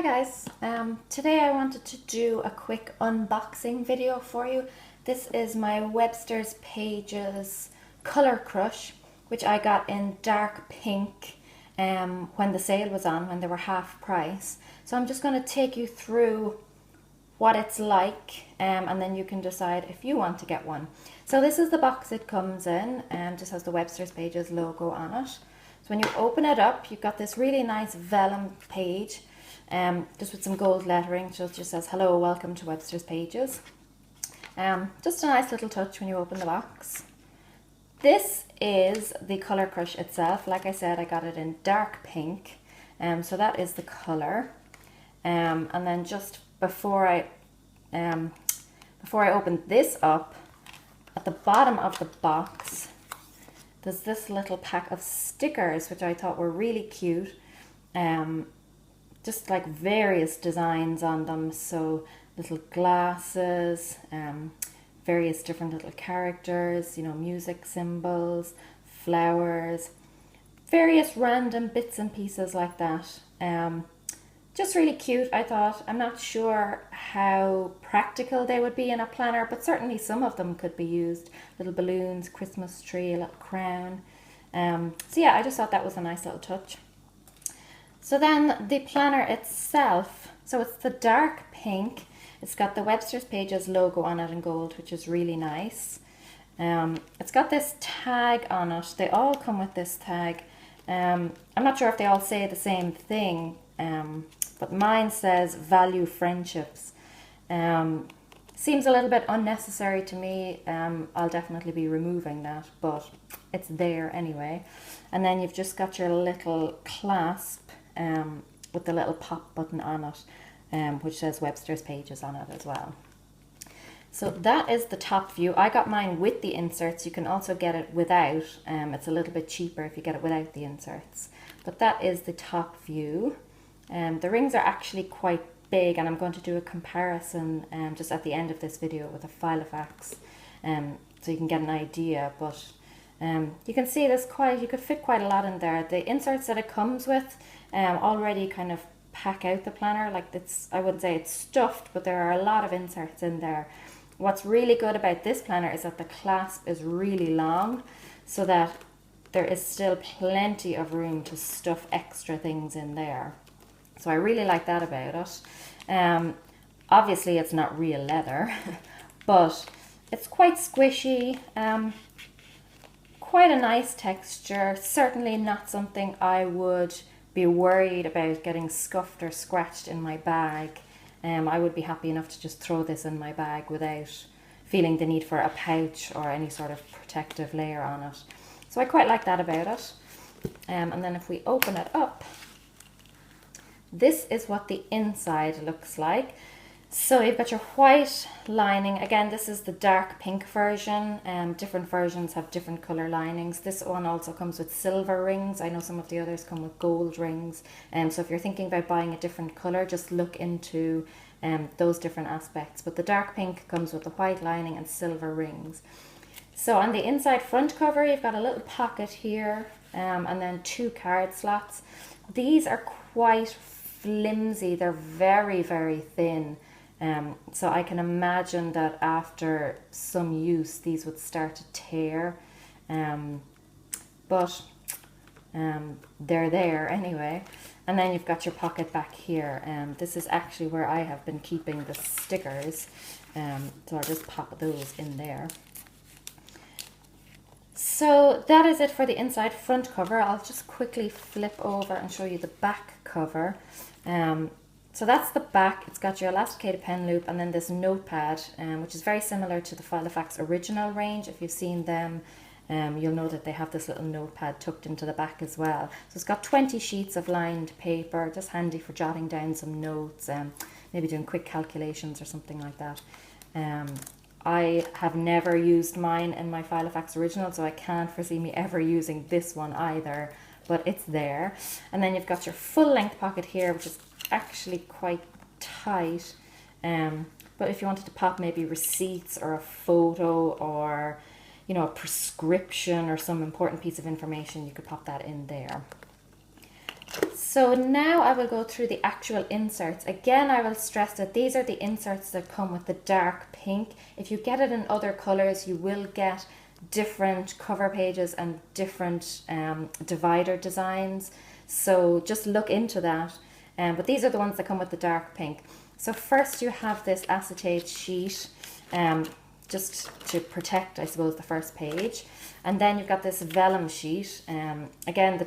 guys, today I wanted to do a quick unboxing video for you. This is my Webster's Pages Colour Crush, which I got in dark pink when the sale was on, when they were half price. So I'm just going to take you through what it's like and then you can decide if you want to get one. So this is the box it comes in, and just has the Webster's Pages logo on it. So when you open it up, you've got this really nice vellum page, just with some gold lettering. So it just says, hello, welcome to Webster's Pages. Just a nice little touch when you open the box. This is the Colour Crush itself. Like I said, I got it in dark pink, so that is the colour. And then just before I open this up, at the bottom of the box, there's this little pack of stickers, which I thought were really cute. Just like various designs on them. So little glasses, various different little characters, you know, music symbols, flowers, various random bits and pieces like that. Just really cute, I thought. I'm not sure how practical they would be in a planner, but certainly some of them could be used. Little balloons, Christmas tree, a little crown. So yeah, I just thought that was a nice little touch. So then the planner itself, so it's the dark pink. It's got the Webster's Pages logo on it in gold, which is really nice. It's got this tag on it. They all come with this tag. I'm not sure if they all say the same thing, but mine says value friendships. Seems a little bit unnecessary to me. I'll definitely be removing that, but it's there anyway. And then you've just got your little clasp with the little pop button on it, which says Webster's Pages on it as well. So that is the top view. I got mine with the inserts. You can also get it without. It's a little bit cheaper if you get it without the inserts. But that is the top view. The rings are actually quite big, and I'm going to do a comparison just at the end of this video with a Filofax, so you can get an idea. But you can see you could fit quite a lot in there. The inserts that it comes with already kind of pack out the planner. Like, I wouldn't say it's stuffed, but there are a lot of inserts in there. What's really good about this planner is that the clasp is really long, so that there is still plenty of room to stuff extra things in there. So I really like that about it. Obviously it's not real leather, but it's quite squishy, quite a nice texture. Certainly not something I would be worried about getting scuffed or scratched in my bag. I would be happy enough to just throw this in my bag without feeling the need for a pouch or any sort of protective layer on it. So I quite like that about it. And then if we open it up, this is what the inside looks like. So you've got your white lining. Again, this is the dark pink version. Different versions have different color linings. This one also comes with silver rings. I know some of the others come with gold rings. So if you're thinking about buying a different color, just look into those different aspects. But the dark pink comes with the white lining and silver rings. So on the inside front cover, you've got a little pocket here, and then 2 card slots. These are quite flimsy. They're very, very thin. So I can imagine that after some use, these would start to tear. But they're there anyway. And then you've got your pocket back here. This is actually where I have been keeping the stickers. So I'll just pop those in there. So that is it for the inside front cover. I'll just quickly flip over and show you the back cover. So that's the back. It's got your elasticated pen loop and then this notepad, which is very similar to the Filofax original range. If you've seen them, you'll know that they have this little notepad tucked into the back as well. So it's got 20 sheets of lined paper, just handy for jotting down some notes, maybe doing quick calculations or something like that. I have never used mine in my Filofax original, so I can't foresee me ever using this one either, but it's there. And then you've got your full length pocket here, which is actually quite tight. But if you wanted to pop maybe receipts or a photo or, you know, a prescription or some important piece of information, you could pop that in there. So now I will go through the actual inserts. Again, I will stress that these are the inserts that come with the dark pink. If you get it in other colors, you will get different cover pages and different divider designs. So just look into that. But these are the ones that come with the dark pink. So first you have this acetate sheet, just to protect, I suppose, the first page. And then you've got this vellum sheet. Again, the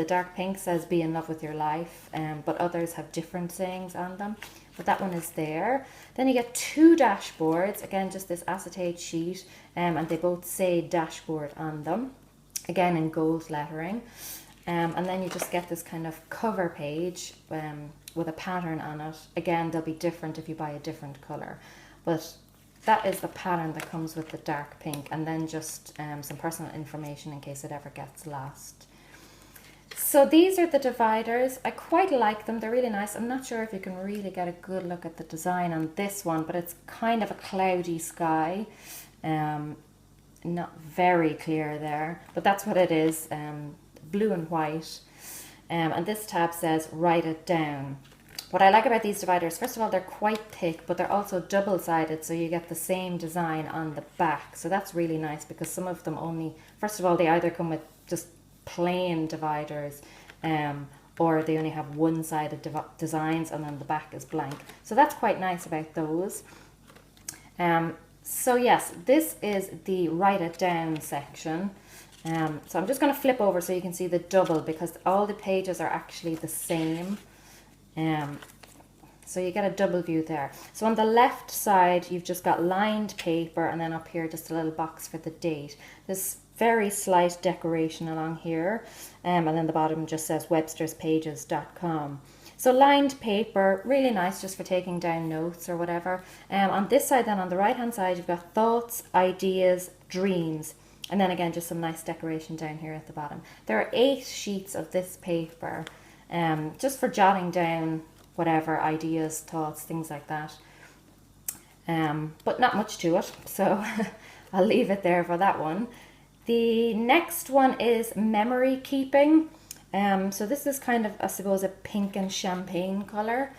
dark pink says "Be in love with your life," but others have different sayings on them. But that one is there. Then you get two dashboards. Again, just this acetate sheet, and they both say "dashboard" on them. Again, in gold lettering. And then you just get this kind of cover page with a pattern on it. Again, they'll be different if you buy a different color, but that is the pattern that comes with the dark pink, and then just some personal information in case it ever gets lost. So these are the dividers. I quite like them. They're really nice. I'm not sure if you can really get a good look at the design on this one, but it's kind of a cloudy sky. Not very clear there, but that's what it is. Blue and white. And this tab says "Write it down." What I like about these dividers, first of all, they're quite thick, but they're also double-sided, so you get the same design on the back. So that's really nice, because some of them only, first of all, they either come with just plain dividers, or they only have one-sided designs, and then the back is blank. So that's quite nice about those. So yes, this is the "Write it down" section. So I'm just going to flip over so you can see the double, because all the pages are actually the same. So you get a double view there. So on the left side, you've just got lined paper, and then up here just a little box for the date. There's very slight decoration along here, and then the bottom just says websterspages.com. So lined paper, really nice just for taking down notes or whatever. On this side then, on the right hand side, you've got thoughts, ideas, dreams. And then again, just some nice decoration down here at the bottom. There are 8 sheets of this paper, just for jotting down whatever ideas, thoughts, things like that. But not much to it, so I'll leave it there for that one. The next one is memory keeping. So this is kind of, I suppose, a pink and champagne color.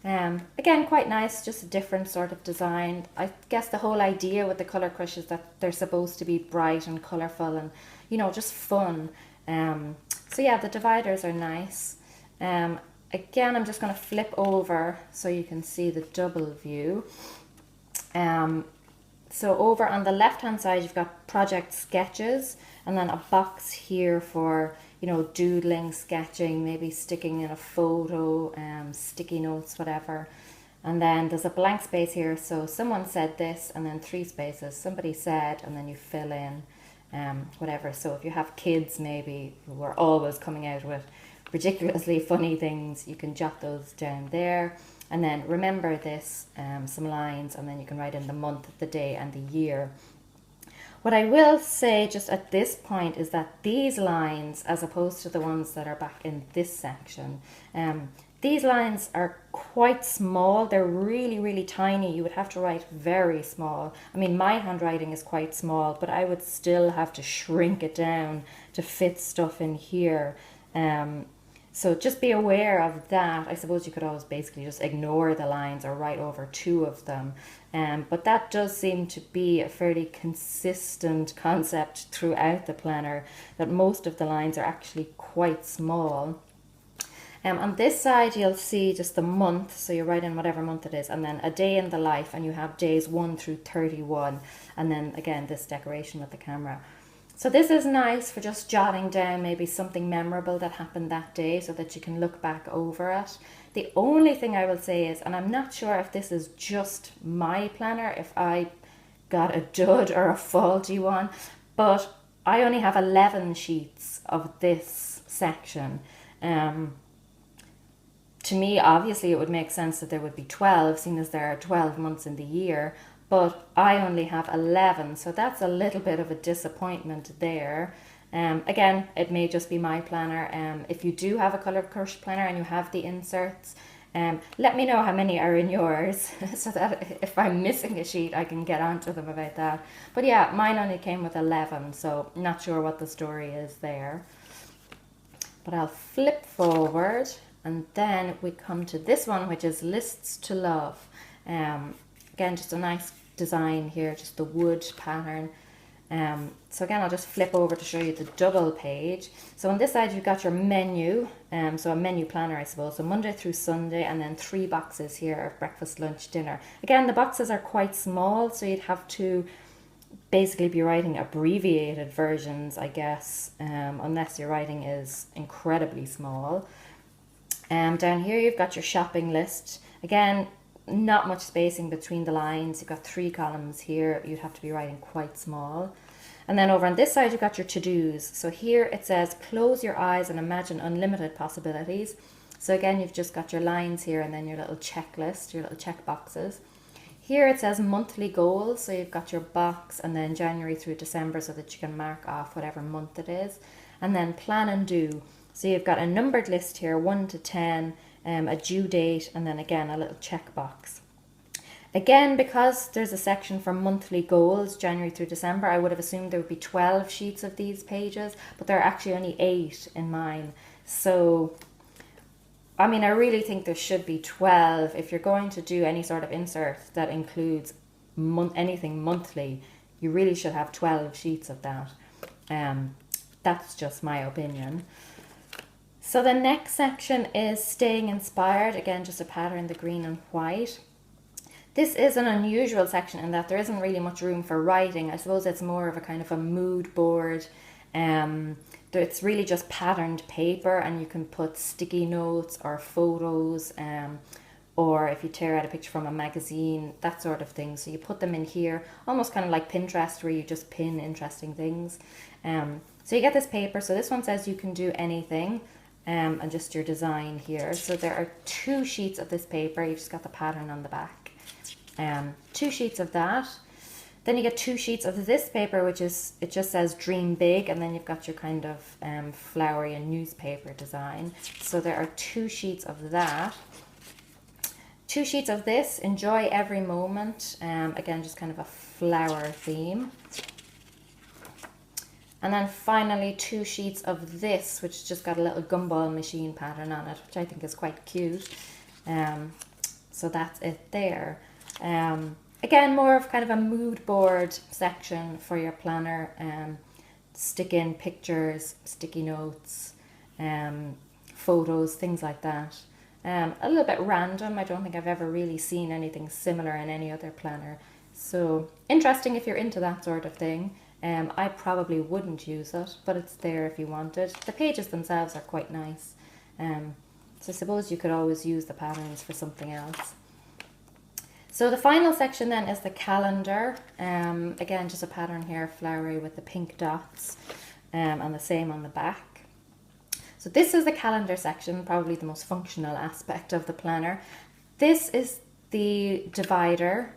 Again, quite nice, just a different sort of design. I guess the whole idea with the Colour Crush is that they're supposed to be bright and colourful and, you know, just fun. So yeah, the dividers are nice. Again, I'm just going to flip over so you can see the double view. So over on the left hand side, you've got project sketches, and then a box here for, you know, doodling, sketching, maybe sticking in a photo, sticky notes, whatever. And then there's a blank space here, so someone said this, and then 3 spaces, somebody said, and then you fill in whatever. So if you have kids maybe who are always coming out with ridiculously funny things, you can jot those down there. And then remember this, some lines, and then you can write in the month, the day, and the year. What I will say just at this point is that these lines, as opposed to the ones that are back in this section, these lines are quite small. They're really, really tiny. You would have to write very small. I mean, my handwriting is quite small, but I would still have to shrink it down to fit stuff in here. So just be aware of that. I suppose you could always basically just ignore the lines or write over 2 of them. But that does seem to be a fairly consistent concept throughout the planner, that most of the lines are actually quite small. On this side, you'll see just the month, so you write in whatever month it is, and then a day in the life, and you have days 1 through 31, and then again this decoration with the camera. So this is nice for just jotting down maybe something memorable that happened that day so that you can look back over it. The only thing I will say is, and I'm not sure if this is just my planner, if I got a dud or a faulty one, but I only have 11 sheets of this section. To me, obviously, it would make sense that there would be 12, seeing as there are 12 months in the year, but I only have 11, so that's a little bit of a disappointment there. Again, it may just be my planner. If you do have a Colour Crush planner and you have the inserts, let me know how many are in yours, so that if I'm missing a sheet, I can get onto them about that. But yeah, mine only came with 11, so not sure what the story is there. but I'll flip forward, and then we come to this one, which is Lists to Love. Again, just a nice design here, just the wood pattern. So again, I'll just flip over to show you the double page. So on this side, you've got your menu, so a menu planner, I suppose. So Monday through Sunday, and then 3 boxes here of breakfast, lunch, dinner. Again, the boxes are quite small, so you'd have to basically be writing abbreviated versions, I guess, unless your writing is incredibly small. Down here, you've got your shopping list. Again, not much spacing between the lines. You've got 3 columns here. You'd have to be writing quite small. And then over on this side, you've got your to-dos. So here it says, close your eyes and imagine unlimited possibilities. So again, you've just got your lines here and then your little checklist, your little check boxes. Here it says monthly goals. So you've got your box and then January through December so that you can mark off whatever month it is. And then plan and do. So you've got a numbered list here, 1 to 10, a due date, and then again a little checkbox. Again, because there's a section for monthly goals, January through December, I would have assumed there would be 12 sheets of these pages, but there are actually only 8 in mine. So, I mean, I really think there should be 12. If you're going to do any sort of insert that includes anything monthly, you really should have 12 sheets of that. That's just my opinion. So the next section is Staying Inspired. Again, just a pattern, the green and white. This is an unusual section in that there isn't really much room for writing. I suppose it's more of a kind of a mood board. It's really just patterned paper, and you can put sticky notes or photos, or if you tear out a picture from a magazine, that sort of thing. So you put them in here, almost kind of like Pinterest, where you just pin interesting things. So you get this paper. So this one says you can do anything. And just your design here. So there are 2 sheets of this paper. You've just got the pattern on the back. 2 sheets of that. Then you get 2 sheets of this paper, which is, it just says dream big, and then you've got your kind of flowery and newspaper design. So there are 2 sheets of that. 2 sheets of this, enjoy every moment. Again, just kind of a flower theme. And then finally 2 sheets of this, which just got a little gumball machine pattern on it, which I think is quite cute. So that's it there. Again, more of kind of a mood board section for your planner. Stick in pictures, sticky notes, photos, things like that. A little bit random. I don't think I've ever really seen anything similar in any other planner. So interesting if you're into that sort of thing. I probably wouldn't use it, but it's there if you wanted. The pages themselves are quite nice. So I suppose you could always use the patterns for something else. So the final section then is the calendar. Again, just a pattern here, flowery with the pink dots, and the same on the back. So this is the calendar section, probably the most functional aspect of the planner. This is the divider.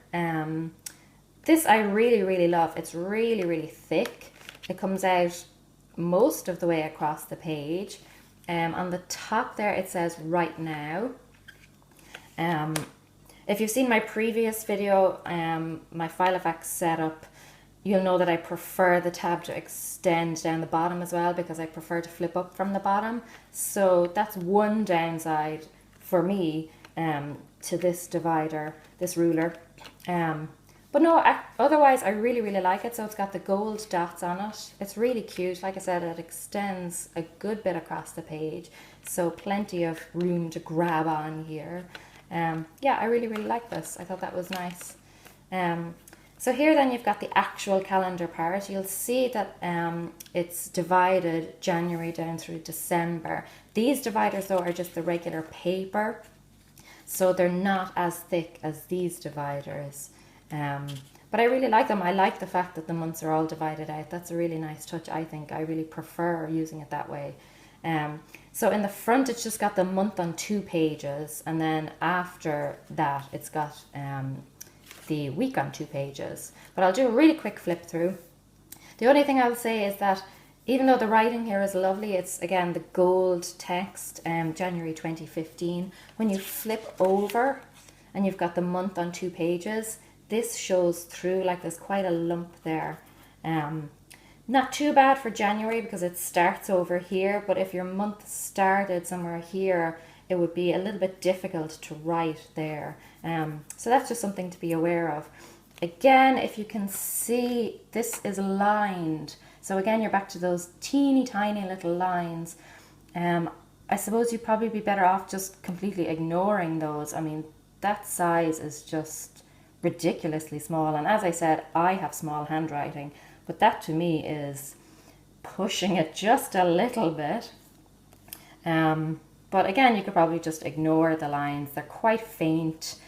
This I really, really love. It's really, really thick. It comes out most of the way across the page. On the top there, it says right now. If you've seen my previous video, my file effects setup, you'll know that I prefer the tab to extend down the bottom as well, because I prefer to flip up from the bottom. So that's one downside for me to this divider, this ruler. But no, otherwise I really, really like it. So it's got the gold dots on it. It's really cute. Like I said, it extends a good bit across the page. So plenty of room to grab on here. Yeah, I really, really like this. I thought that was nice. So here then you've got the actual calendar part. You'll see that it's divided January down through December. These dividers though are just the regular paper. So they're not as thick as these dividers. But I really like them. I like the fact that the months are all divided out. That's a really nice touch, I think. I really prefer using it that way. So in the front, it's just got the month on 2 pages. And then after that, it's got the week on 2 pages. But I'll do a really quick flip through. The only thing I'll say is that even though the writing here is lovely, it's again the gold text, January 2015. When you flip over and you've got the month on 2 pages, this shows through, like there's quite a lump there. Not too bad for January because it starts over here, but if your month started somewhere here, it would be a little bit difficult to write there. So that's just something to be aware of. Again, if you can see, this is lined. So again, you're back to those teeny tiny little lines. I suppose you'd probably be better off just completely ignoring those. I mean, that size is just ridiculously small. And as I said, I have small handwriting, but that to me is pushing it just a little bit. But again, you could probably just ignore the lines. They're quite faint.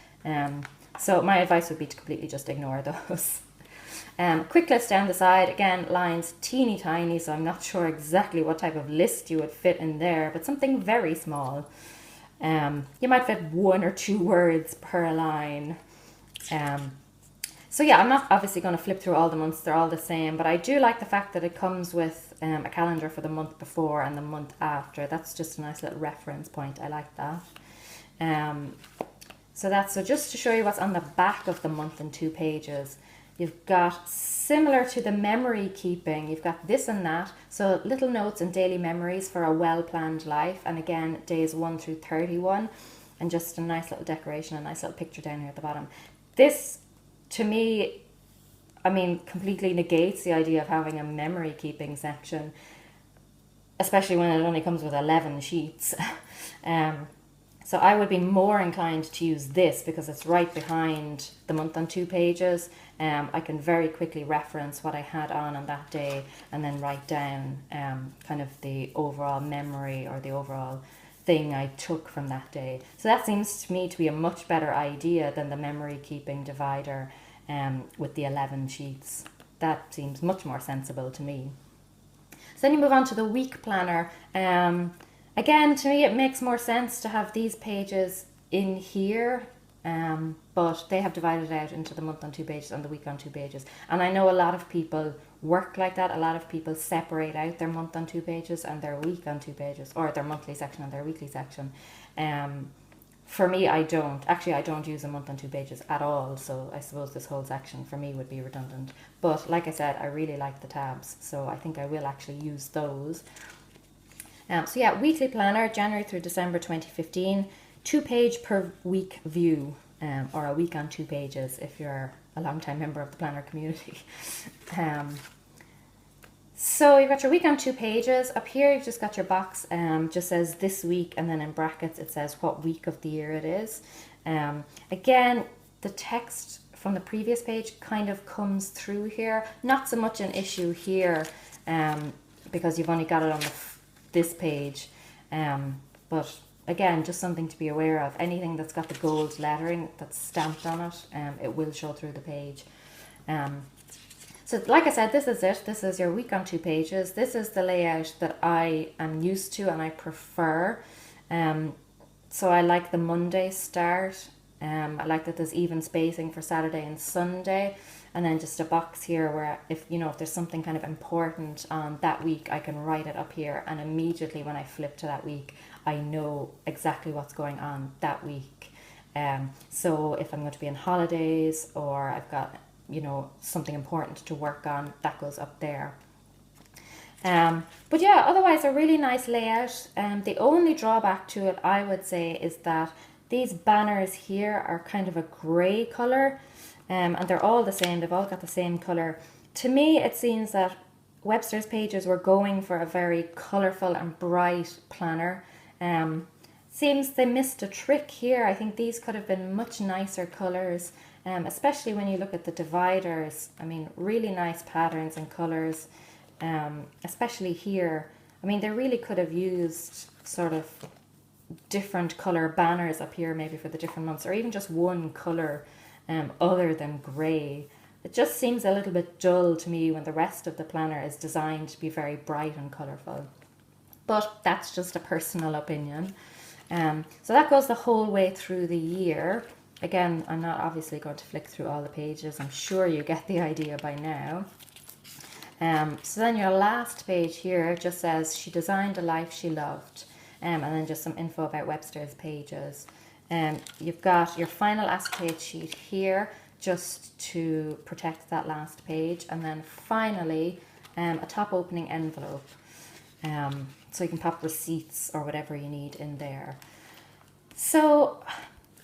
So my advice would be to completely just ignore those. Quick list down the side, again, lines teeny tiny, so I'm not sure exactly what type of list you would fit in there, but something very small. You might fit 1 or 2 words per line. So yeah, I'm not obviously going to flip through all the months, they're all the same, but I do like the fact that it comes with a calendar for the month before and the month after. That's just a nice little reference point, I like that. So just to show you what's on the back of the month in 2 pages. You've got, similar to the memory keeping, you've got this and that. So little notes and daily memories for a well-planned life. And again, days 1 through 31. And just a nice little decoration, a nice little picture down here at the bottom. This, to me, I mean, completely negates the idea of having a memory keeping section. Especially when it only comes with 11 sheets. So I would be more inclined to use this because it's right behind the month on 2 pages. I can very quickly reference what I had on that day and then write down kind of the overall memory or the overall thing I took from that day. So that seems to me to be a much better idea than the memory keeping divider with the 11 sheets. That seems much more sensible to me. So then you move on to the week planner. Again, to me, it makes more sense to have these pages in here, but they have divided out into the month on 2 pages and the week on 2 pages. And I know a lot of people work like that. A lot of people separate out their month on 2 pages and their week on 2 pages, or their monthly section and their weekly section. For me, I don't. Actually, I don't use a month on 2 pages at all, so I suppose this whole section for me would be redundant. But like I said, I really like the tabs, so I think I will actually use those. So yeah, weekly planner, January through December 2015, 2 page per week view, or a week on 2 pages if you're a long-time member of the planner community. So you've got your week on 2 pages. Up here you've just got your box, just says this week, and then in brackets it says what week of the year it is. Again, the text from the previous page kind of comes through here. Not so much an issue here, because you've only got it on this page, but again, just something to be aware of. Anything that's got the gold lettering that's stamped on it, it will show through the page. So like I said, this is it. This is your week on 2 pages. This is the layout that I am used to and I prefer. So I like the Monday start. I like that there's even spacing for Saturday and Sunday. And then just a box here where if there's something kind of important on that week, I can write it up here. And immediately when I flip to that week, I know exactly what's going on that week. So if I'm going to be on holidays or I've got, something important to work on, that goes up there. But yeah, otherwise a really nice layout. The only drawback to it, I would say, is that these banners here are kind of a grey colour. And they're all the same, they've all got the same colour. To me, it seems that Webster's pages were going for a very colourful and bright planner. Seems they missed a trick here. I think these could have been much nicer colours, especially when you look at the dividers. I mean, really nice patterns and colours, especially here. I mean, they really could have used sort of different colour banners up here, maybe for the different months, or even just one colour other than grey. It just seems a little bit dull to me when the rest of the planner is designed to be very bright and colourful. But that's just a personal opinion. So that goes the whole way through the year. Again, I'm not obviously going to flick through all the pages. I'm sure you get the idea by now. So then your last page here just says she designed a life she loved. And then just some info about Webster's pages. You've got your final acetate sheet here just to protect that last page. And then finally, a top opening envelope. So you can pop receipts or whatever you need in there. So,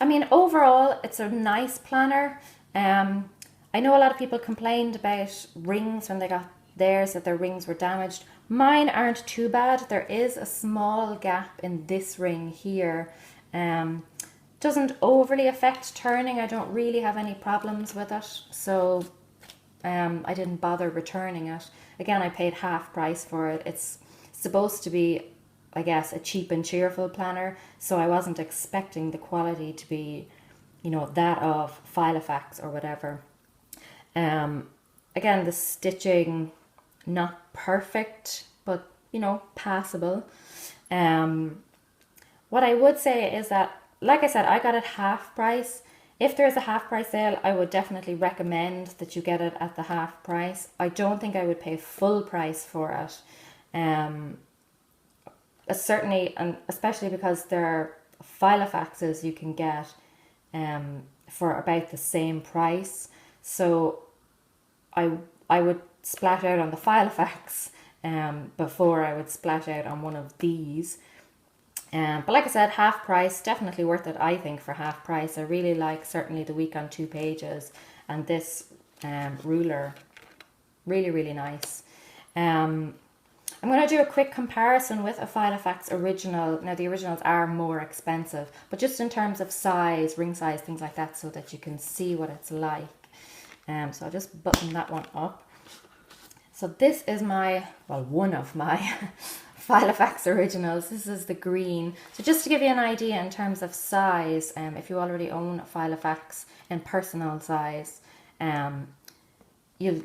I mean, overall, it's a nice planner. I know a lot of people complained about rings when they got theirs, that their rings were damaged. Mine aren't too bad. There is a small gap in this ring here. Doesn't overly affect turning. I don't really have any problems with it. So I didn't bother returning it. Again, I paid half price for it. It's supposed to be, I guess, a cheap and cheerful planner. So I wasn't expecting the quality to be, you know, that of Filofax or whatever. Again, the stitching, not perfect, but, you know, passable. What I would say is that, like I said, I got it half price. If there's a half price sale, I would definitely recommend that you get it at the half price. I don't think I would pay full price for it. Certainly, and especially because there are Filofaxes you can get for about the same price. So I would splash out on the Filofax before I would splash out on one of these. But like I said, half price, definitely worth it, I think, for half price. I really like certainly the week on 2 pages, and this ruler, really, really nice. I'm going to do a quick comparison with a Filofax original. Now, the originals are more expensive, but just in terms of size, ring size, things like that, so that you can see what it's like. So I'll just button that one up. So this is my, well, one of my Filofax originals. This is the green. So just to give you an idea in terms of size, if you already own a Filofax in personal size, you'll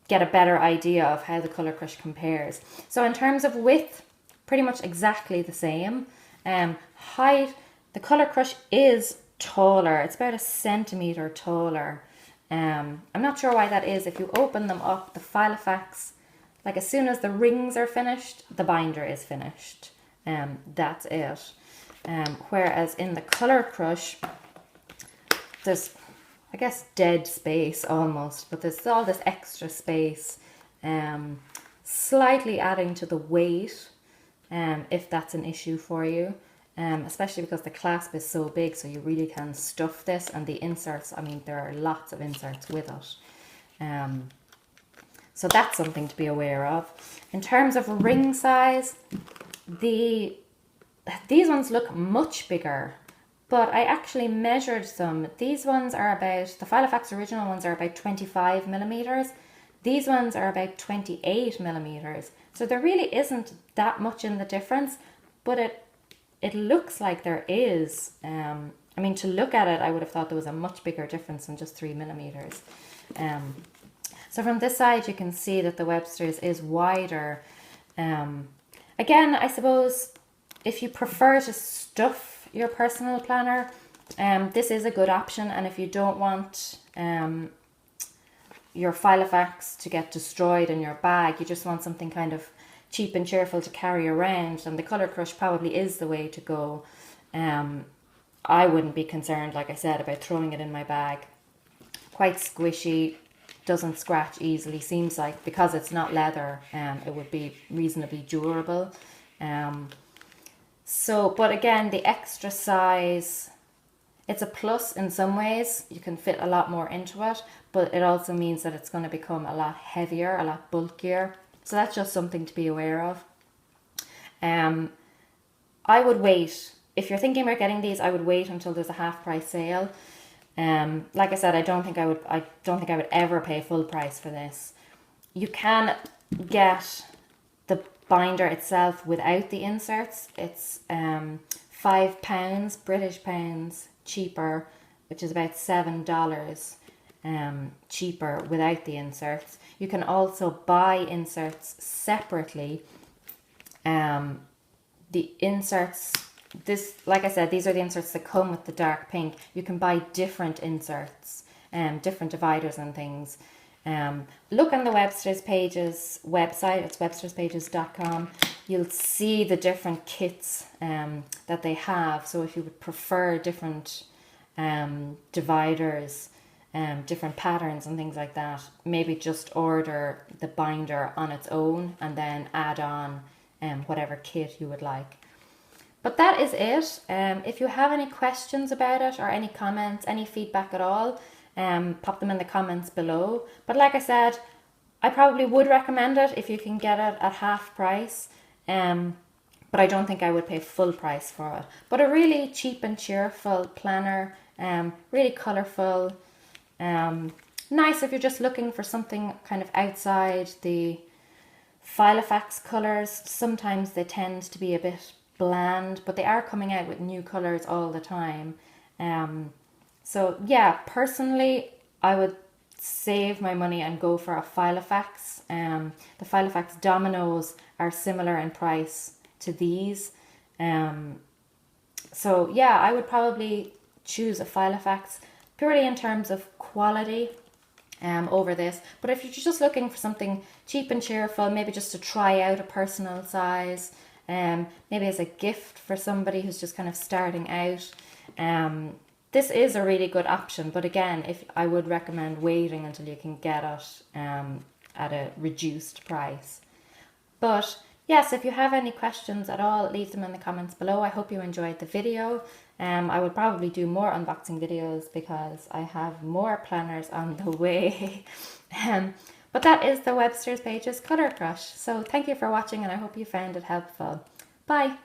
get a better idea of how the Colour Crush compares. So in terms of width, pretty much exactly the same. Height, the Colour Crush is taller. It's about 1 centimetre taller. I'm not sure why that is. If you open them up, the Filofax, like as soon as the rings are finished, the binder is finished. That's it. Whereas in the Colour Crush, there's, I guess, dead space almost, but there's all this extra space, slightly adding to the weight, if that's an issue for you. Especially because the clasp is so big, so you really can stuff this, and the inserts, I mean, there are lots of inserts with it. So that's something to be aware of. In terms of ring size, these ones look much bigger, but I actually measured them. These ones are about, the Filofax original ones are about 25 millimeters. These ones are about 28 millimeters. So there really isn't that much in the difference, but it looks like there is. I mean, to look at it, I would have thought there was a much bigger difference than just 3 millimeters. So from this side, you can see that the Webster's is wider. Again, I suppose if you prefer to stuff your personal planner, this is a good option. And if you don't want your Filofax to get destroyed in your bag, you just want something kind of cheap and cheerful to carry around, and the Colour Crush probably is the way to go. I wouldn't be concerned, like I said, about throwing it in my bag. Quite squishy, doesn't scratch easily, seems like, because it's not leather, it would be reasonably durable. But again, the extra size, it's a plus in some ways. You can fit a lot more into it, but it also means that it's going to become a lot heavier, a lot bulkier. So that's just something to be aware of. I would wait. If you're thinking about getting these, I would wait until there's a half price sale. Like I said, I don't think I would ever pay full price for this. You can get the binder itself without the inserts. It's £5 British pounds cheaper, which is about $7 cheaper without the inserts. You can also buy inserts separately. The inserts, this, like I said, these are the inserts that come with the dark pink. You can buy different inserts, different dividers and things. Look on the Webster's Pages website, it's websterspages.com. You'll see the different kits that they have. So if you would prefer different dividers, different patterns and things like that, maybe just order the binder on its own and then add on whatever kit you would like. But that is it. If you have any questions about it or any comments, any feedback at all, pop them in the comments below. But like I said, I probably would recommend it if you can get it at half price. But I don't think I would pay full price for it. But a really cheap and cheerful planner, really colourful, nice if you're just looking for something kind of outside the Filofax colours. Sometimes they tend to be a bit bland, but they are coming out with new colours all the time. So yeah, personally, I would save my money and go for a Filofax. The Filofax dominoes are similar in price to these. So yeah, I would probably choose a Filofax purely in terms of quality over this. But if you're just looking for something cheap and cheerful, maybe just to try out a personal size, maybe as a gift for somebody who's just kind of starting out, this is a really good option. But again, I would recommend waiting until you can get it at a reduced price. But yes, if you have any questions at all, leave them in the comments below. I hope you enjoyed the video. I would probably do more unboxing videos because I have more planners on the way. But that is the Webster's Pages Colour Crush. So thank you for watching and I hope you found it helpful. Bye!